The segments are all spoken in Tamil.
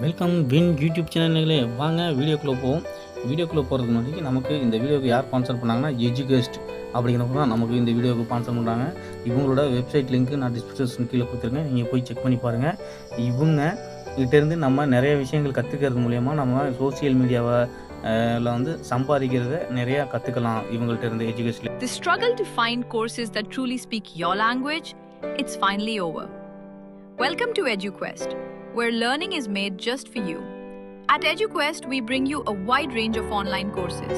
Welcome win YouTube சேனல்களே. வாங்க வீடியோக்குள்ளே போவோம். வீடியோக்குள்ளே போகிறதுக்கு முன்னாடி நமக்கு இந்த வீடியோக்கு யார் ஸ்பான்சர் பண்ணாங்கன்னா எஜுகேஸ்ட் அப்படிங்கிறவங்க தான் நமக்கு இந்த வீடியோவுக்கு ஸ்பான்சர் பண்ணுறாங்க. இவங்களோட வெப்சைட் லிங்க்கு நான் டிஸ்கிரிப்ஷன் கீழே கொடுத்துருக்கேன். நீங்கள் போய் செக் பண்ணி பாருங்கள். இவங்க கிட்டேருந்து நம்ம நிறைய விஷயங்கள் கற்றுக்கிறது மூலயமா நம்ம சோசியல் மீடியாவை வந்து சம்பாதிக்கிறத நிறையா கற்றுக்கலாம் இவங்கள்ட்ட இருந்து education. The struggle to find courses that truly speak your language, it's finally over. Welcome to EduQuest, where learning is made just for you. At EduQuest, we bring you a wide range of online courses,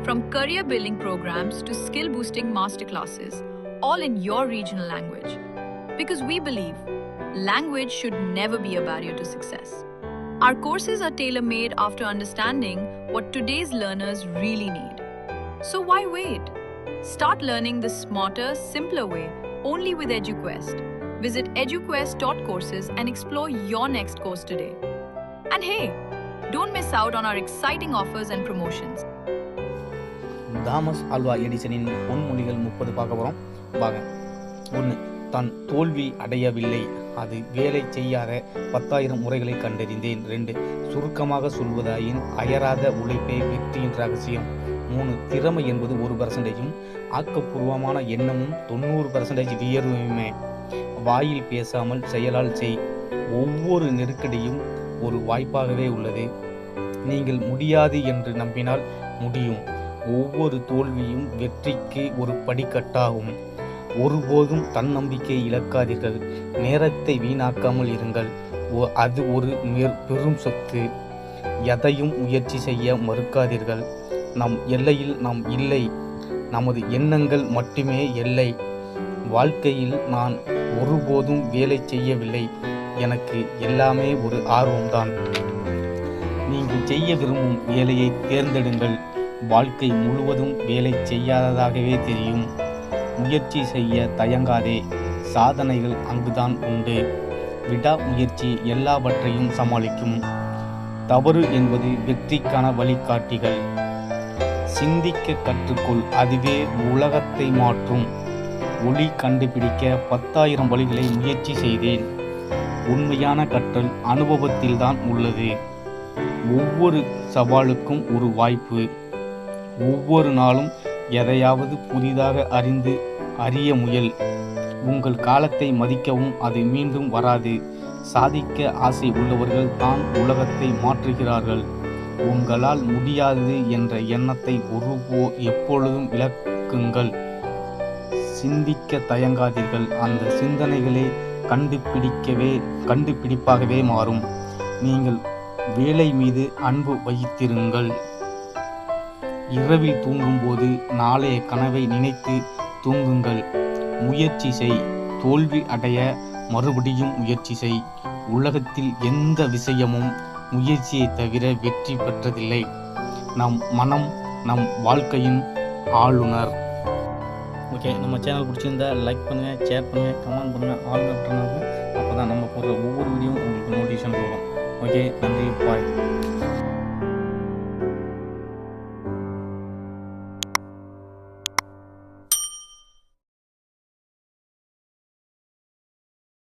from career building programs to skill boosting masterclasses, all in your regional language. Because we believe language should never be a barrier to success. Our courses are tailor-made after understanding what today's learners really need. So why wait? Start learning the smarter, simpler way only with EduQuest. Visit eduquest.courses and explore your next course today. And hey, don't miss out on our exciting offers and promotions. Thomas Alva எடிசனின் பொன்மொழிகள் 30 பார்க்க போகிறோம். வாங்க. 1. தான் தோல்வி அடையவில்லை, அது வேலை செய்யாத 10,000 முறைகளை கண்டறிந்தேன். 2. சுருக்கமாக சொல்வதாயின் அயராத உழைப்பே வெற்றியின் ரகசியம். 3. திறமை என்பது 1%, ஆக்கப்பூர்வமான எண்ணமும் 90% வியர்வுமே. வாயில் பேசாமல் செயலால் செய். ஒவ்வொரு நெருக்கடியும் ஒரு வாய்ப்பாகவே உள்ளது. நீங்கள் முடியாது என்று நம்பினால் முடியும். ஒவ்வொரு தோல்வியும் வெற்றிக்கு ஒரு படிக்கட்டாகும். ஒருபோதும் தன்னம்பிக்கை இழக்காதீர்கள். நேரத்தை வீணாக்காமல் இருங்கள், அது ஒரு பெரும் சொத்து. எதையும் முயற்சி செய்ய மறுக்காதீர்கள். நம் எல்லையில் நாம் இல்லை, நமது எண்ணங்கள் மட்டுமே எல்லை. வாழ்க்கையில் நான் ஒருபோதும் வேலை செய்யவில்லை, எனக்கு எல்லாமே ஒரு ஆர்வம்தான். நீங்கள் செய்ய விரும்பும் வேலையை தேர்ந்தெடுங்கள். வாழ்க்கை முழுவதும் வேலை செய்யாததாகவே தெரியும். முயற்சி செய்ய தயங்காதே, சாதனைகள் அங்குதான் உண்டு. விடாமுயற்சி எல்லாவற்றையும் சமாளிக்கும். தவறு என்பது வெற்றிக்கான வழிகாட்டிகள். சிந்திக்க கற்றுக்கொள், அதுவே உலகத்தை மாற்றும். ஒளி கண்டுபிடிக்க 10,000 வழிகளை முயற்சி செய்தேன். உண்மையான கற்றல் அனுபவத்தில்தான் உள்ளது. ஒவ்வொரு சவாலுக்கும் ஒரு வாய்ப்பு. ஒவ்வொரு நாளும் எதையாவது புதிதாக அறிய முயல். உங்கள் காலத்தை மதிக்கவும் அது மீண்டும் வராது. சாதிக்க ஆசை உள்ளவர்கள் தான் உலகத்தை மாற்றுகிறார்கள். உங்களால் முடியாது என்ற எண்ணத்தை எப்பொழுதும் விளக்குங்கள். சிந்திக்க தயங்காதீர்கள், அந்த சிந்தனைகளே கண்டுபிடிப்பாகவே மாறும். நீங்கள் வேலை மீது அன்பு வைத்திருங்கள். இரவில் தூங்கும்போது நாளைய கனவை நினைத்து தூங்குங்கள். முயற்சி செய், தோல்வி அடைய மறுபடியும் முயற்சி செய். உலகத்தில் எந்த விஷயமும் முயற்சியை தவிர வெற்றி பெற்றதில்லை. நம் மனம் நம் வாழ்க்கையின் ஆளுநர். ஓகே, நம்ம சேனல் பிடிச்சிருந்தா லைக் பண்ணுங்கள், ஷேர் பண்ணுங்கள், கமெண்ட் பண்ணுங்கள், ஆளுநர். அப்போ தான் நம்ம போடுற ஒவ்வொரு வீடியோவும் உங்களுக்கு நோட்டிஃபிகேஷன் போகும். ஓகே, நன்றி, பாய்.